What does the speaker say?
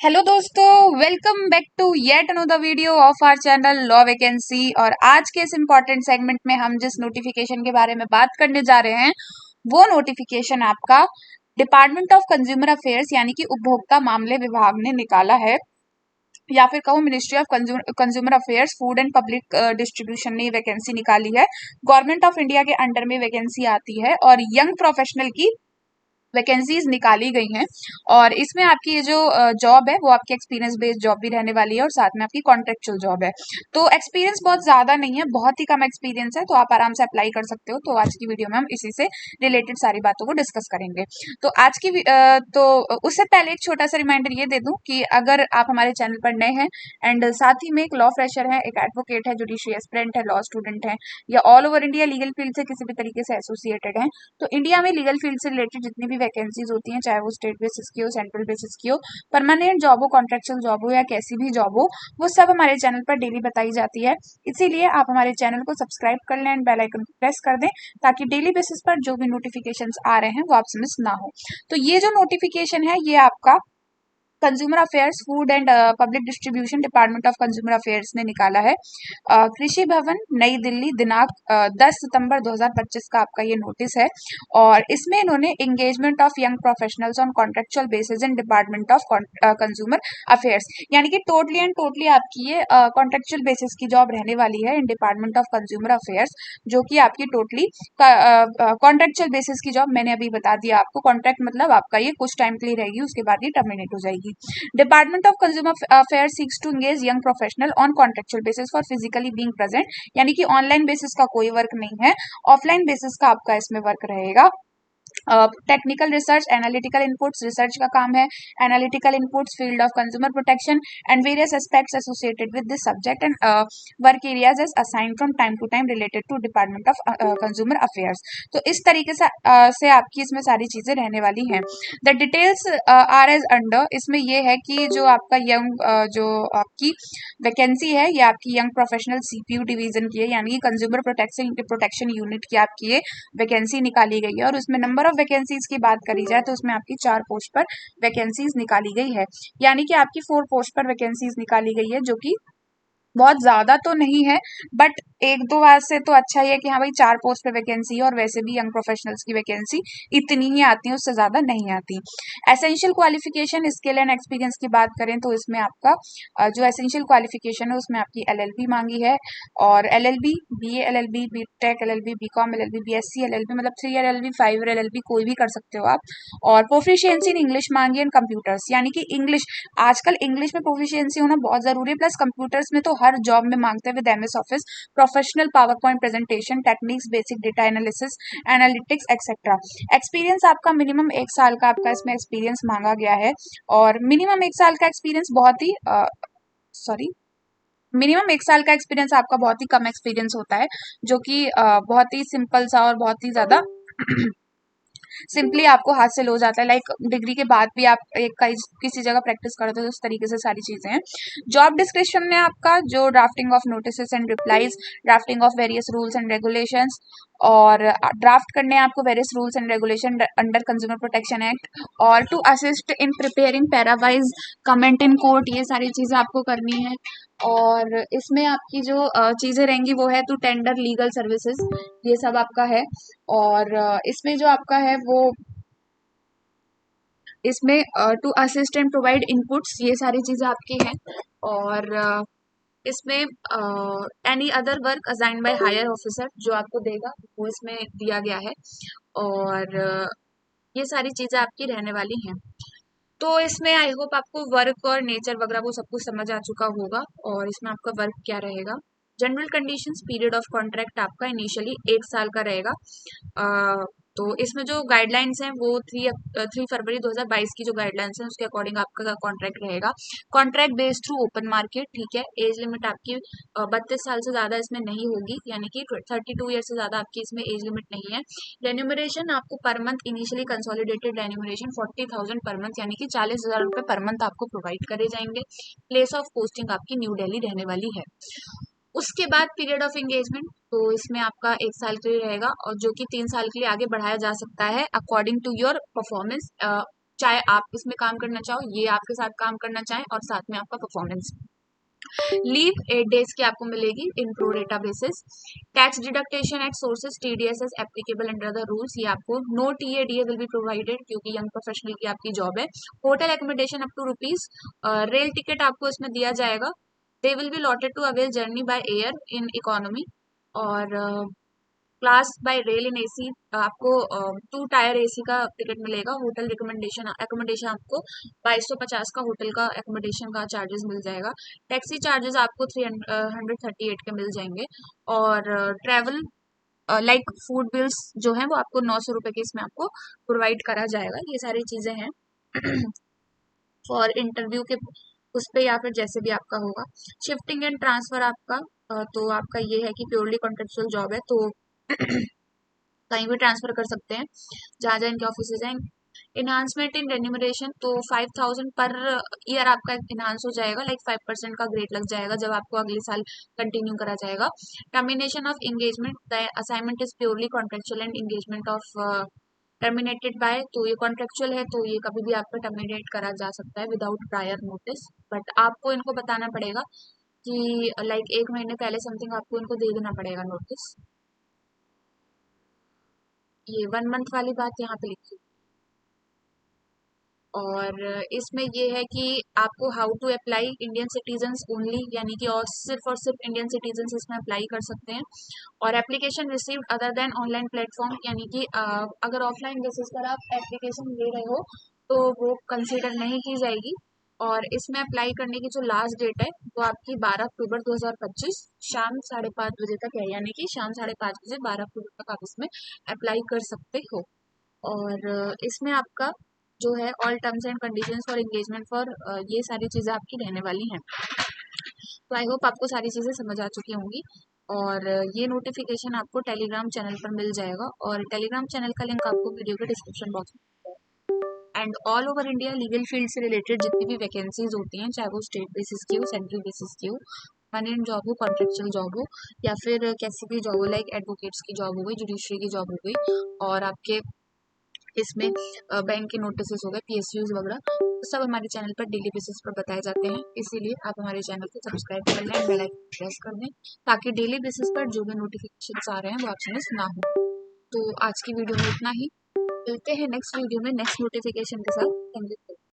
Hello दोस्तों, welcome back to yet another video of our channel law vacancy. और आज के इस इम्पोर्टेंट सेगमेंट में हम जिस नोटिफिकेशन के बारे में बात करने जा रहे हैं वो नोटिफिकेशन आपका डिपार्टमेंट ऑफ कंज्यूमर अफेयर्स यानी कि उपभोक्ता मामले विभाग ने निकाला है, या फिर कहो ministry of consumer affairs food and public distribution ने वैकेंसी निकाली है। गवर्नमेंट ऑफ इंडिया के अंडर में वैकेंसी आती है और यंग प्रोफेशनल की वैकेंसीज निकाली गई हैं। और इसमें आपकी ये जो जॉब है वो आपकी एक्सपीरियंस बेस्ड जॉब भी रहने वाली है और साथ में आपकी कॉन्ट्रेक्चुअल जॉब है। तो एक्सपीरियंस बहुत ज्यादा नहीं है, बहुत ही कम एक्सपीरियंस है, तो आप आराम से अप्लाई कर सकते हो। तो आज की वीडियो में हम इसी से रिलेटेड सारी बातों को डिस्कस करेंगे। तो आज की तो उससे पहले एक छोटा सा रिमाइंडर ये दे दूं कि अगर आप हमारे चैनल पर नए हैं एंड साथ ही में एक लॉ फ्रेशर है, एक एडवोकेट है, जुडिशियल एस्पिरेंट है, लॉ स्टूडेंट है, या all over India legal field से किसी भी तरीके से एसोसिएटेड है, तो इंडिया में लीगल फील्ड से रिलेटेड जितनी भी वैकेंसीज होती हैं, चाहे वो स्टेट बेसिस की हो, सेंट्रल बेसिस की हो, परमानेंट जॉब हो, कॉन्ट्रेक्चुअल जॉब हो, या कैसी भी जॉब हो, वो सब हमारे चैनल पर डेली बताई जाती है। इसीलिए आप हमारे चैनल को सब्सक्राइब कर लें एंड बेल आइकन को प्रेस कर दें ताकि डेली बेसिस पर जो भी नोटिफिकेशंस आ रहे हैं वो आपसे मिस ना हो। तो ये जो नोटिफिकेशन है ये आपका consumer affairs food and public distribution department of consumer affairs ने निकाला है। कृषि भवन नई दिल्ली दिनांक 10 सितंबर 2025 का आपका ये नोटिस है। और इसमें इन्होंने engagement of young professionals on contractual basis in department of consumer affairs यानी कि टोटली एंड टोटली आपकी ये कॉन्ट्रेक्चुअल बेसिस की जॉब रहने वाली है in department of consumer affairs, जो कि आपकी टोटली कॉन्ट्रेक्चुअल बेसिस की जॉब मैंने अभी बता दिया आपको। कॉन्ट्रैक्ट मतलब आपका ये कुछ टाइम के लिए रहेगी, उसके बाद ये टर्मिनेट हो जाएगी। Department of consumer affair seeks to engage young professional on contractual basis for physically being present, यानी कि ऑनलाइन बेसिस का कोई वर्क नहीं है, ऑफलाइन बेसिस का आपका इसमें वर्क रहेगा। Technical research, analytical inputs, research का काम है, analytical inputs, field of consumer protection and various aspects associated with this subject and work areas as assigned from time to time related to department of consumer affairs. तो इस तरीके से आपकी इसमें सारी चीजें रहने वाली हैं। The details are as under. इसमें ये है कि जो आपका यंग जो आपकी वैकेंसी है ये आपकी यंग प्रोफेशनल सीपीयू डिवीजन की है, यानी कि कंज्यूमर प्रोटेक्शन यूनिट की आपकी ये वैकेंसी निकाली गई है। और उसमें नंबर ऑफ वैकेंसीज की बात करी जाए तो उसमें आपकी 4 पोस्ट पर वैकेंसीज निकाली गई है, यानी कि आपकी 4 पोस्ट पर वैकेंसीज निकाली गई है, जो कि बहुत ज्यादा तो नहीं है, बट एक दो बार से तो अच्छा ही है कि हाँ भाई 4 पोस्ट पे वैकेंसी है। और वैसे भी यंग प्रोफेशनल्स की वैकेंसी इतनी ही आती है, उससे ज्यादा नहीं आती। Essential qualification, skill and experience की बात करें तो इसमें आपका जो एसेंशियल क्वालिफिकेशन है उसमें आपकी एलएलबी मांगी है। और LLB, BA LLB, BTech LLB, BCom LLB, BSc LLB, मतलब 3 ईयर एलएलबी, 5 ईयर एलएलबी कोई भी कर सकते हो आप। और प्रोफिशिएंसी इन इंग्लिश मांगी एंड कंप्यूटर्स, यानी कि इंग्लिश, आजकल इंग्लिश में प्रोफिशिएंसी होना बहुत जरूरी है। प्लस कंप्यूटर्स में तो हर जॉब में मांगते हैं, with MS office, professional power point presentation techniques, basic data analysis, analytics etcetera. Experience आपका मिनिमम 1 साल का आपका इसमें एक्सपीरियंस मांगा गया है। और मिनिमम 1 साल का एक्सपीरियंस बहुत ही सॉरी मिनिमम 1 साल का एक्सपीरियंस आपका बहुत ही कम एक्सपीरियंस होता है, जो कि बहुत ही सिंपल सा और बहुत ही ज्यादा सिंपली आपको हासिल हो जाता है। लाइक डिग्री के बाद भी आप एक किसी जगह प्रैक्टिस करते हो, तो उस तरीके से सारी चीजें हैं। जॉब डिस्क्रिप्शन में आपका जो drafting of notice and replies, drafting of various rules and regulations, और ड्राफ्ट करने हैं आपको various rules and regulation under consumer protection act, और to assist in preparing parawise comment in court, ये सारी चीजें आपको करनी है। और इसमें आपकी जो चीजें रहेंगी वो है टू टेंडर लीगल सर्विसेज, ये सब आपका है। और इसमें जो आपका है वो इसमें to assist and provide inputs, ये सारी चीजें आपकी हैं। और इसमें any other work assigned by higher officer जो आपको देगा वो इसमें दिया गया है। और ये सारी चीजें आपकी रहने वाली हैं। तो इसमें आई होप आपको वर्क और नेचर वगैरह वो सब कुछ समझ आ चुका होगा। और इसमें आपका वर्क क्या रहेगा, general conditions, period of contract आपका इनिशियली 1 साल का रहेगा। तो इसमें जो गाइडलाइंस हैं वो 3 फरवरी 2022 की जो गाइडलाइंस हैं उसके अकॉर्डिंग आपका कॉन्ट्रैक्ट रहेगा। Contract based through open market, ठीक है। एज लिमिट आपकी 32 साल से ज्यादा इसमें नहीं होगी, यानी कि 32 ईयर से ज्यादा आपकी इसमें एज लिमिट नहीं है। रेन्यूमरेशन आपको per month initially consolidated remuneration 40,000 per month, यानी कि 40,000 रुपए पर मंथ आपको प्रोवाइड करे जाएंगे। प्लेस ऑफ पोस्टिंग आपकी न्यू दिल्ली रहने वाली है। उसके बाद पीरियड ऑफ एंगेजमेंट, तो इसमें आपका 1 साल के लिए रहेगा और जो कि 3 साल के लिए आगे बढ़ाया जा सकता है अकॉर्डिंग टू योर परफॉर्मेंस चाहे आप इसमें काम करना चाहो, ये आपके साथ काम करना चाहे, और साथ में आपका परफॉर्मेंस। लीव 8 डेज की आपको मिलेगी in pro rata basis. Tax deduction at sources TDS is applicable under the rules, ये आपको no TADA will be provided क्योंकि यंग प्रोफेशनल की आपकी जॉब है। Hotel accommodation up to rupees, rail ticket आपको इसमें दिया जाएगा। They will be allotted to avail journey by air in economy, और class by rail in AC आपको 2 टायर AC का टिकट मिलेगा। होटल रिकमेंडेशन एकोमोडेशन आपको 2250 का होटल का एकोमोडेशन का चार्जेस मिल जाएगा। टैक्सी चार्जेस आपको 338 के मिल जाएंगे, और ट्रैवल लाइक फूड बिल्स जो है वो आपको 900 रुपए के इसमें आपको प्रोवाइड करा जाएगा। ये सारी चीजें हैं फॉर इंटरव्यू के उस पे या फिर जैसे भी आपका होगा। शिफ्टिंग एंड ट्रांसफर आपका तो आपका ये है कि प्योरली कॉन्ट्रेक्चुअल जॉब है, तो कहीं भी ट्रांसफर कर सकते हैं जहाँ जहाँ इनके ऑफिस हैं। इन्हांसमेंट इन रेन्यूमरेशन तो 5000 पर ईयर आपका इन्हांस हो जाएगा, लाइक 5% का ग्रेड लग जाएगा जब आपको अगले साल कंटिन्यू करा जाएगा। Termination of engagement, the assignment is purely contractual and engagement of terminated bye, तो ये कॉन्ट्रेक्चुअल है तो ये कभी भी आपका टर्मिनेट करा जा सकता है विदाउट प्रायर नोटिस, बट आपको इनको बताना पड़ेगा कि लाइक 1 महीने पहले समथिंग आपको इनको दे देना पड़ेगा नोटिस। ये 1 मंथ वाली बात यहाँ पे लिखी। और इसमें ये है कि आपको how to apply Indian citizens only, यानी कि और सिर्फ इंडियन सिटीजन्स इसमें अप्लाई कर सकते हैं। और application received other than online platform, यानी कि अगर ऑफलाइन बेसिस पर आप एप्लीकेशन दे रहे हो तो वो कंसीडर नहीं की जाएगी। और इसमें अप्लाई करने की जो लास्ट डेट है वो आपकी 12 अक्टूबर 2025 शाम 5:30 बजे तक है, यानी कि शाम 5:30 बजे 12 अक्टूबर तक आप इसमें अप्लाई कर सकते हो। और इसमें आपका जो है all terms and conditions for engagement for ये सारी चीज़ें आपकी रहने वाली हैं। तो आई होप आपको सारी चीज़ें समझ आ चुकी होंगी। और ये नोटिफिकेशन आपको टेलीग्राम चैनल पर मिल जाएगा, और टेलीग्राम चैनल का लिंक आपको वीडियो के डिस्क्रिप्शन बॉक्स में। And all over India legal field से रिलेटेड जितनी भी वैकेंसीज होती हैं, चाहे वो स्टेट बेसिस की हो, सेंट्रल बेसिस की हो, परमानेंट जॉब हो, कॉन्ट्रेक्चुअल जॉब हो, या फिर कैसी भी जॉब हो, लाइक एडवोकेट्स की जॉब हो गई, जुडिशरी की जॉब हो गई, और आपके इसमें बैंक के नोटिस हो गए, PSUs वगैरह, तो सब हमारे चैनल पर डेली बेसिस पर बताए जाते हैं। इसीलिए आप हमारे चैनल को सब्सक्राइब कर लें, बेल आइकन प्रेस कर दें, ताकि डेली बेसिस पर जो भी नोटिफिकेशन आ रहे हैं वो आपसे मिस ना हो। तो आज की वीडियो में इतना ही, मिलते हैं नेक्स्ट वीडियो में नेक्स्ट नोटिफिकेशन के साथ। Thank you.